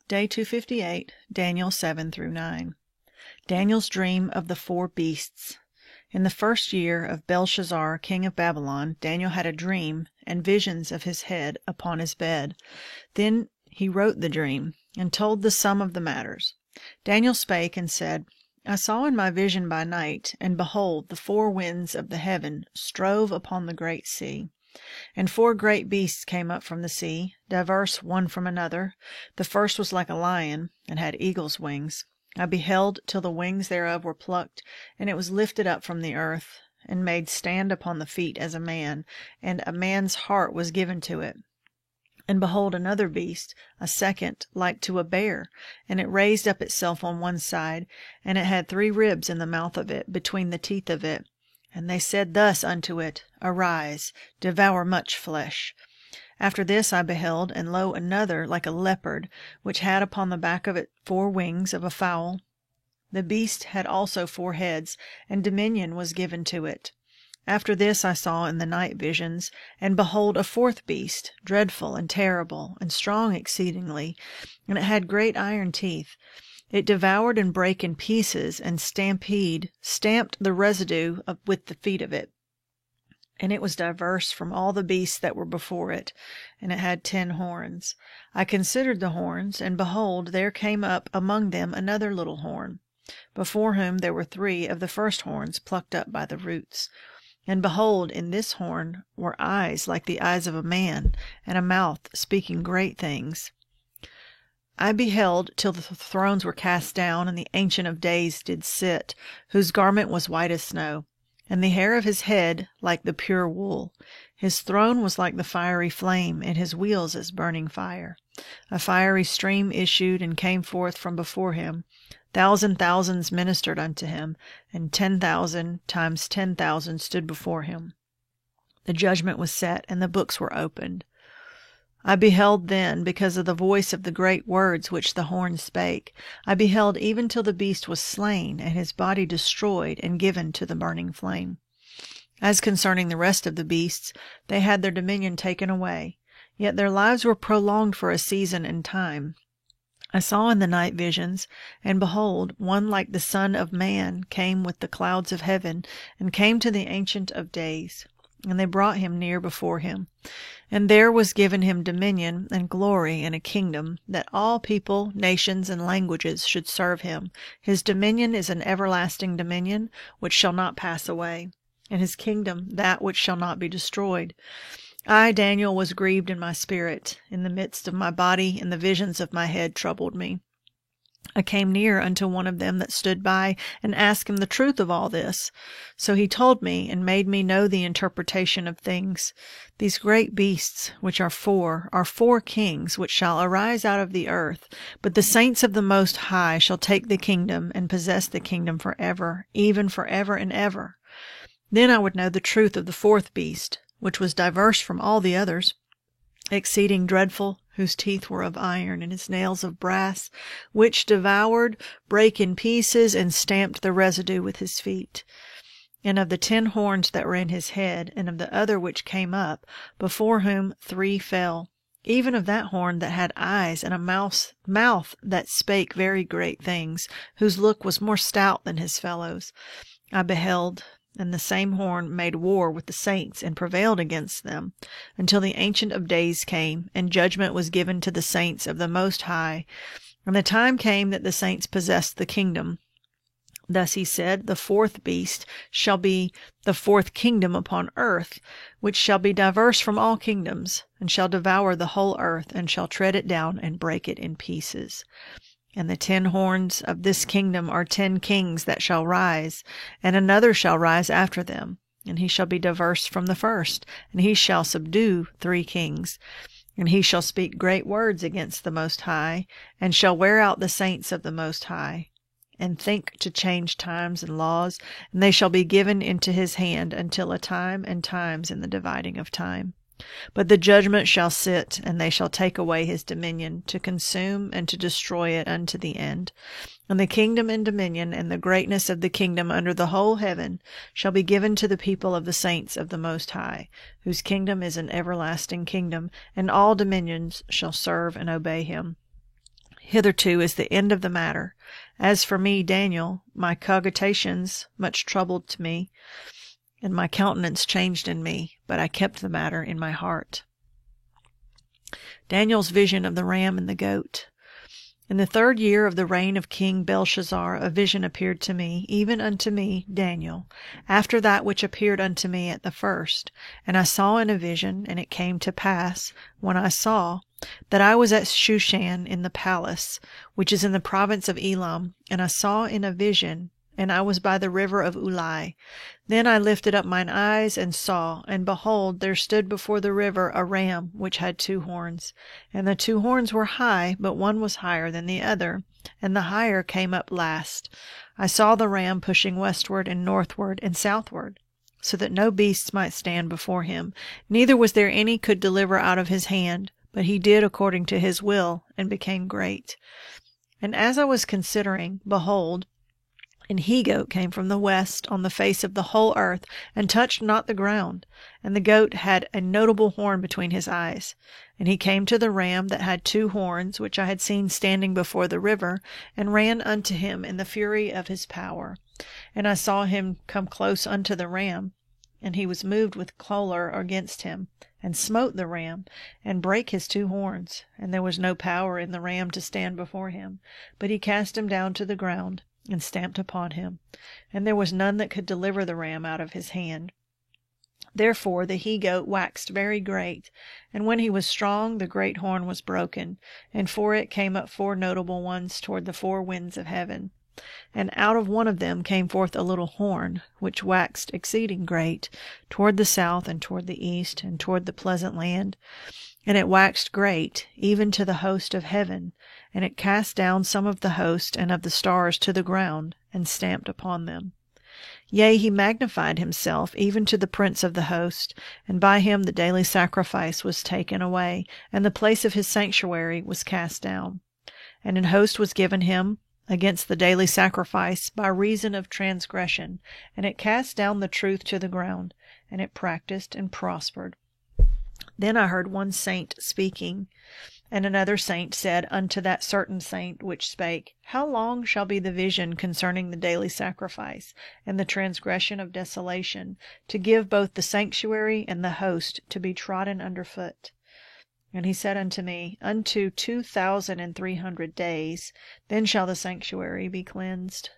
Day 258, Daniel 7 through 9. Daniel's dream of the four beasts. In the first year of Belshazzar, king of Babylon, Daniel had a dream and visions of his head upon his bed. Then he wrote the dream, and told the sum of the matters. Daniel spake and said, I saw in my vision by night, and behold, the four winds of the heaven strove upon the great sea. And four great beasts came up from the sea, diverse one from another. The first was like a lion, and had eagle's wings. I beheld till the wings thereof were plucked, and it was lifted up from the earth, and made stand upon the feet as a man, and a man's heart was given to it. And behold, another beast, a second, like to a bear, and it raised up itself on one side, and it had 3 ribs in the mouth of it, between the teeth of it. And they said thus unto it, Arise, devour much flesh. After this I beheld, and lo, another like a leopard, which had upon the back of it 4 wings of a fowl. The beast had also 4 heads, and dominion was given to it. After this I saw in the night visions, and behold, a 4th beast, dreadful and terrible, and strong exceedingly, and it had great iron teeth. It devoured and brake in pieces, and stamped the residue with the feet of it. And it was diverse from all the beasts that were before it, and it had 10 horns. I considered the horns, and behold, there came up among them another little horn, before whom there were 3 of the first horns plucked up by the roots. And behold, in this horn were eyes like the eyes of a man, and a mouth speaking great things. I beheld till the thrones were cast down, and the Ancient of Days did sit, whose garment was white as snow, and the hair of his head like the pure wool. His throne was like the fiery flame, and his wheels as burning fire. A fiery stream issued and came forth from before him. Thousands ministered unto him, and 10,000 times 10,000 stood before him. The judgment was set, and the books were opened. I beheld then, because of the voice of the great words which the horn spake, I beheld even till the beast was slain, and his body destroyed, and given to the burning flame. As concerning the rest of the beasts, they had their dominion taken away, yet their lives were prolonged for a season and time. I saw in the night visions, and behold, one like the Son of Man came with the clouds of heaven, and came to the Ancient of Days. And they brought him near before him. And there was given him dominion and glory and a kingdom, that all people, nations, and languages should serve him. His dominion is an everlasting dominion, which shall not pass away, and his kingdom that which shall not be destroyed. I, Daniel, was grieved in my spirit. In the midst of my body, and the visions of my head troubled me. I came near unto one of them that stood by, and asked him the truth of all this. So he told me, and made me know the interpretation of things. These great beasts, which are 4 kings, which shall arise out of the earth. But the saints of the Most High shall take the kingdom, and possess the kingdom forever, even forever and ever. Then I would know the truth of the 4th beast, which was diverse from all the others, exceeding dreadful, whose teeth were of iron, and his nails of brass, which devoured, brake in pieces, and stamped the residue with his feet. And of the 10 horns that were in his head, and of the other which came up, before whom 3 fell, even of that horn that had eyes, and a mouth that spake very great things, whose look was more stout than his fellows. I beheld, and the same horn made war with the saints, and prevailed against them, until the Ancient of Days came, and judgment was given to the saints of the Most High. And the time came that the saints possessed the kingdom. Thus he said, the 4th beast shall be the 4th kingdom upon earth, which shall be diverse from all kingdoms, and shall devour the whole earth, and shall tread it down, and break it in pieces. And the 10 horns of this kingdom are 10 kings that shall rise, and another shall rise after them, and he shall be diverse from the first, and he shall subdue 3 kings. And he shall speak great words against the Most High, and shall wear out the saints of the Most High, and think to change times and laws, and they shall be given into his hand until a time and times in the dividing of time. But the judgment shall sit, and they shall take away his dominion, to consume and to destroy it unto the end. And the kingdom and dominion and the greatness of the kingdom under the whole heaven shall be given to the people of the saints of the Most High, whose kingdom is an everlasting kingdom, and all dominions shall serve and obey him. Hitherto is the end of the matter. As for me, Daniel, my cogitations much troubled to me, and my countenance changed in me, but I kept the matter in my heart. Daniel's vision of the ram and the goat. In the 3rd year of the reign of King Belshazzar, a vision appeared to me, even unto me, Daniel, after that which appeared unto me at the first. And I saw in a vision, and it came to pass, when I saw, that I was at Shushan in the palace, which is in the province of Elam, and I saw in a vision, and I was by the river of Ulai. Then I lifted up mine eyes and saw, and behold, there stood before the river a ram which had 2 horns. And the 2 horns were high, but one was higher than the other, and the higher came up last. I saw the ram pushing westward and northward and southward, so that no beasts might stand before him, neither was there any could deliver out of his hand, but he did according to his will, and became great. And as I was considering, behold, an he-goat came from the west on the face of the whole earth, and touched not the ground. And the goat had a notable horn between his eyes. And he came to the ram that had 2 horns, which I had seen standing before the river, and ran unto him in the fury of his power. And I saw him come close unto the ram, and he was moved with choler against him, and smote the ram, and brake his 2 horns. And there was no power in the ram to stand before him, but he cast him down to the ground, and stamped upon him, and there was none that could deliver the ram out of his hand. Therefore the he-goat waxed very great, and when he was strong, the great horn was broken, and for it came up 4 notable ones toward the 4 winds of heaven. And out of one of them came forth a little horn, which waxed exceeding great, toward the south and toward the east, and toward the pleasant land. And it waxed great, even to the host of heaven, and it cast down some of the host and of the stars to the ground, and stamped upon them. Yea, he magnified himself even to the prince of the host, and by him the daily sacrifice was taken away, and the place of his sanctuary was cast down. And an host was given him against the daily sacrifice by reason of transgression, and it cast down the truth to the ground, and it practiced and prospered. Then I heard one saint speaking, and another saint said unto that certain saint which spake, How long shall be the vision concerning the daily sacrifice, and the transgression of desolation, to give both the sanctuary and the host to be trodden under foot? And he said unto me, Unto 2,300 days, then shall the sanctuary be cleansed.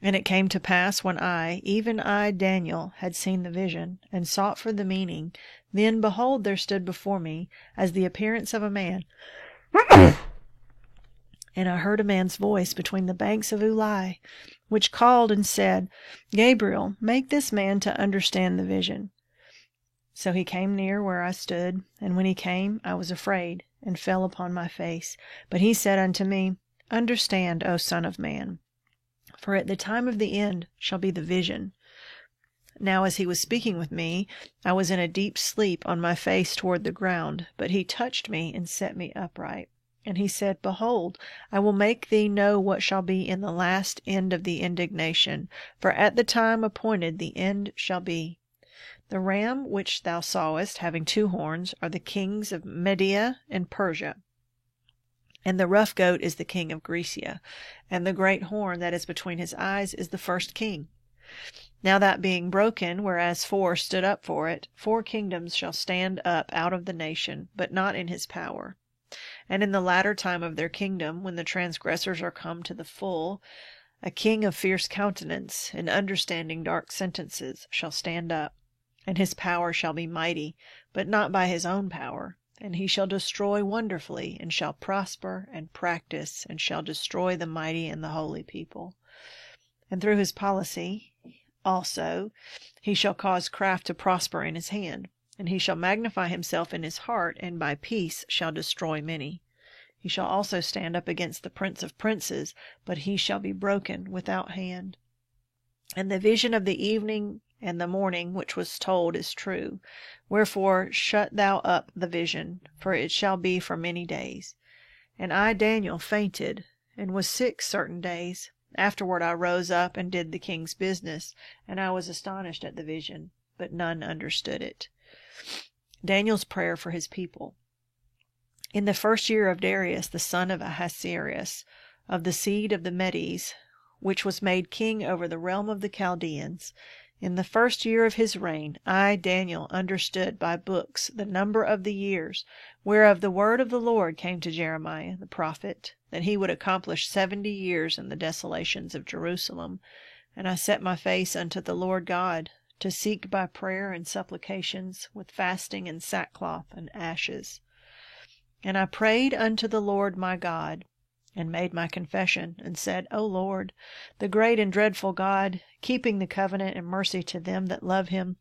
And it came to pass, when I, even I, Daniel, had seen the vision, and sought for the meaning, then, behold, there stood before me, as the appearance of a man, and I heard a man's voice between the banks of Ulai, which called and said, Gabriel, make this man to understand the vision. So he came near where I stood, and when he came, I was afraid, and fell upon my face. But he said unto me, Understand, O Son of Man, for at the time of the end shall be the vision. Now as he was speaking with me, I was in a deep sleep on my face toward the ground, but he touched me and set me upright. And he said, Behold, I will make thee know what shall be in the last end of the indignation, for at the time appointed the end shall be. The ram which thou sawest, having 2 horns, are the kings of Media and Persia. And the rough goat is the king of Grecia, and the great horn that is between his eyes is the first king. Now that being broken, whereas 4 stood up for it, 4 kingdoms shall stand up out of the nation, but not in his power. And in the latter time of their kingdom, when the transgressors are come to the full, a king of fierce countenance, and understanding dark sentences, shall stand up. And his power shall be mighty, but not by his own power. And he shall destroy wonderfully, and shall prosper and practice, and shall destroy the mighty and the holy people. And through his policy also he shall cause craft to prosper in his hand. And he shall magnify himself in his heart, and by peace shall destroy many. He shall also stand up against the prince of princes, but he shall be broken without hand. And the vision of the evening and the morning which was told is true. Wherefore shut thou up the vision, for it shall be for many days. And I, Daniel, fainted, and was sick certain days. Afterward I rose up and did the king's business, and I was astonished at the vision, but none understood it. Daniel's prayer for his people. In the first year of Darius, the son of Ahasuerus, of the seed of the Medes, which was made king over the realm of the Chaldeans, in the first year of his reign, I, Daniel, understood by books the number of the years, whereof the word of the Lord came to Jeremiah the prophet, that he would accomplish 70 years in the desolations of Jerusalem. And I set my face unto the Lord God, to seek by prayer and supplications, with fasting and sackcloth and ashes. And I prayed unto the Lord my God, and made my confession, and said, O Lord, the great and dreadful God, keeping the covenant and mercy to them that love him,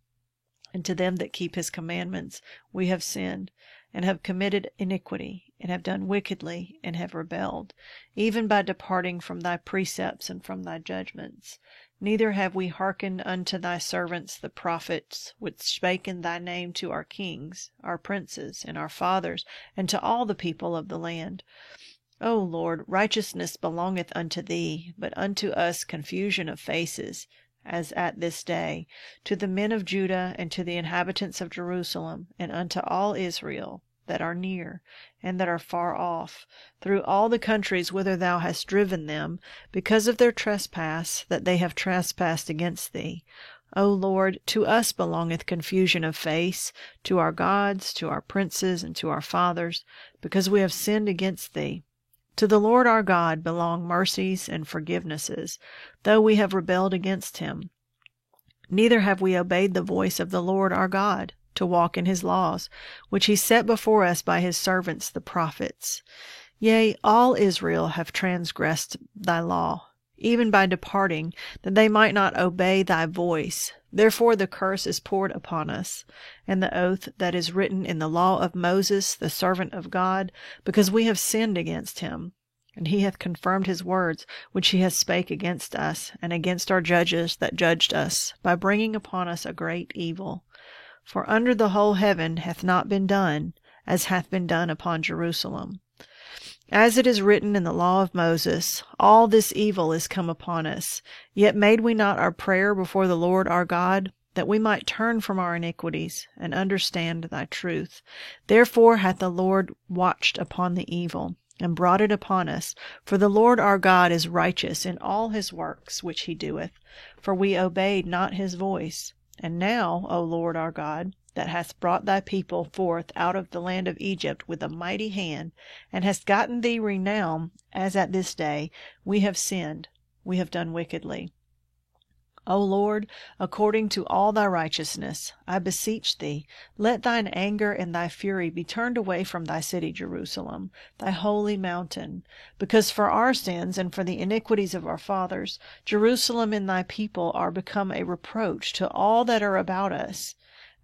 and to them that keep his commandments, we have sinned, and have committed iniquity, and have done wickedly, and have rebelled, even by departing from thy precepts and from thy judgments. Neither have we hearkened unto thy servants the prophets, which spake in thy name to our kings, our princes, and our fathers, and to all the people of the land. O Lord, righteousness belongeth unto thee, but unto us confusion of faces, as at this day, to the men of Judah, and to the inhabitants of Jerusalem, and unto all Israel, that are near, and that are far off, through all the countries whither thou hast driven them, because of their trespass that they have trespassed against thee. O Lord, to us belongeth confusion of face, to our gods, to our princes, and to our fathers, because we have sinned against thee. To the Lord our God belong mercies and forgivenesses, though we have rebelled against him. Neither have we obeyed the voice of the Lord our God, to walk in his laws, which he set before us by his servants the prophets. Yea, all Israel have transgressed thy law, even by departing, that they might not obey thy voice. Therefore the curse is poured upon us, and the oath that is written in the law of Moses, the servant of God, because we have sinned against him. And he hath confirmed his words, which he hath spake against us, and against our judges that judged us, by bringing upon us a great evil. For under the whole heaven hath not been done, as hath been done upon Jerusalem. As it is written in the law of Moses, all this evil is come upon us. Yet made we not our prayer before the Lord our God, that we might turn from our iniquities, and understand thy truth. Therefore hath the Lord watched upon the evil, and brought it upon us. For the Lord our God is righteous in all his works which he doeth, for we obeyed not his voice. And now, O Lord our God, that hast brought thy people forth out of the land of Egypt with a mighty hand, and hast gotten thee renown, as at this day, we have sinned, we have done wickedly. O Lord, according to all thy righteousness, I beseech thee, let thine anger and thy fury be turned away from thy city Jerusalem, thy holy mountain, because for our sins and for the iniquities of our fathers, Jerusalem and thy people are become a reproach to all that are about us.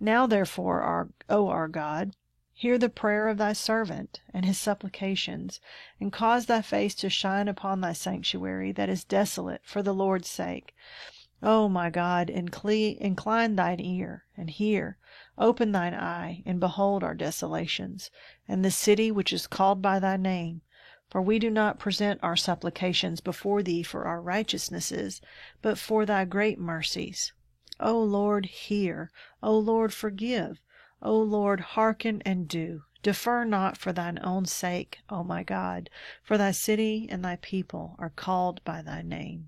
Now therefore, O our God, hear the prayer of thy servant and his supplications, and cause thy face to shine upon thy sanctuary that is desolate for the Lord's sake. O my God, incline thine ear, and hear. Open thine eye, and behold our desolations, and the city which is called by thy name. For we do not present our supplications before thee for our righteousnesses, but for thy great mercies. O Lord, hear. O Lord, forgive. O Lord, hearken and do. Defer not for thine own sake, O my God, for thy city and thy people are called by thy name.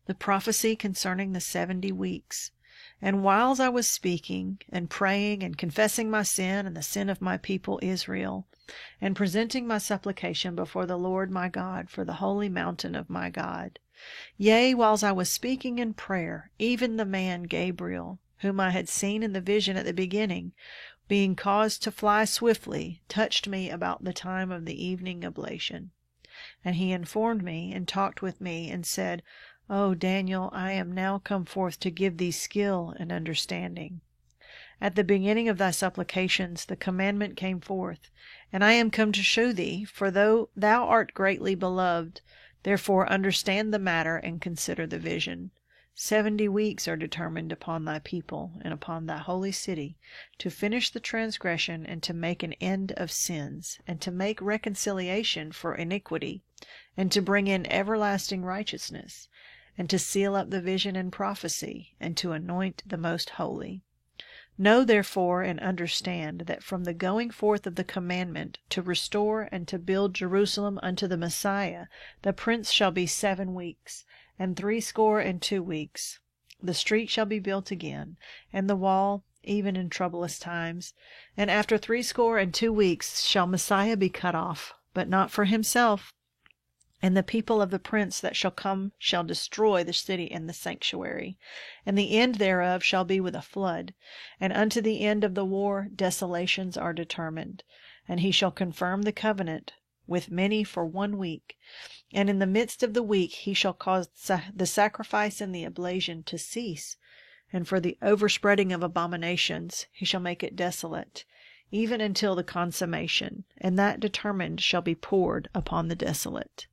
The prophecy concerning the 70 weeks. And whiles I was speaking, and praying, and confessing my sin and the sin of my people Israel, and presenting my supplication before the Lord my God for the holy mountain of my God. Yea, whiles I was speaking in prayer, even the man Gabriel, whom I had seen in the vision at the beginning, being caused to fly swiftly, touched me about the time of the evening oblation. And he informed me, and talked with me, and said, O Daniel, I am now come forth to give thee skill and understanding. At the beginning of thy supplications the commandment came forth, and I am come to shew thee, for though thou art greatly beloved, therefore understand the matter and consider the vision. 70 weeks are determined upon thy people and upon thy holy city, to finish the transgression and to make an end of sins, and to make reconciliation for iniquity, and to bring in everlasting righteousness, and to seal up the vision and prophecy, and to anoint the most holy. Know therefore and understand that from the going forth of the commandment to restore and to build Jerusalem unto the Messiah, the prince shall be 7 weeks, and 62 weeks. The street shall be built again, and the wall, even in troublous times. And after 62 weeks shall Messiah be cut off, but not for himself. And the people of the prince that shall come shall destroy the city and the sanctuary. And the end thereof shall be with a flood. And unto the end of the war desolations are determined. And he shall confirm the covenant with many for 1 week. And in the midst of the week he shall cause the sacrifice and the oblation to cease. And for the overspreading of abominations he shall make it desolate, even until the consummation. And that determined shall be poured upon the desolate.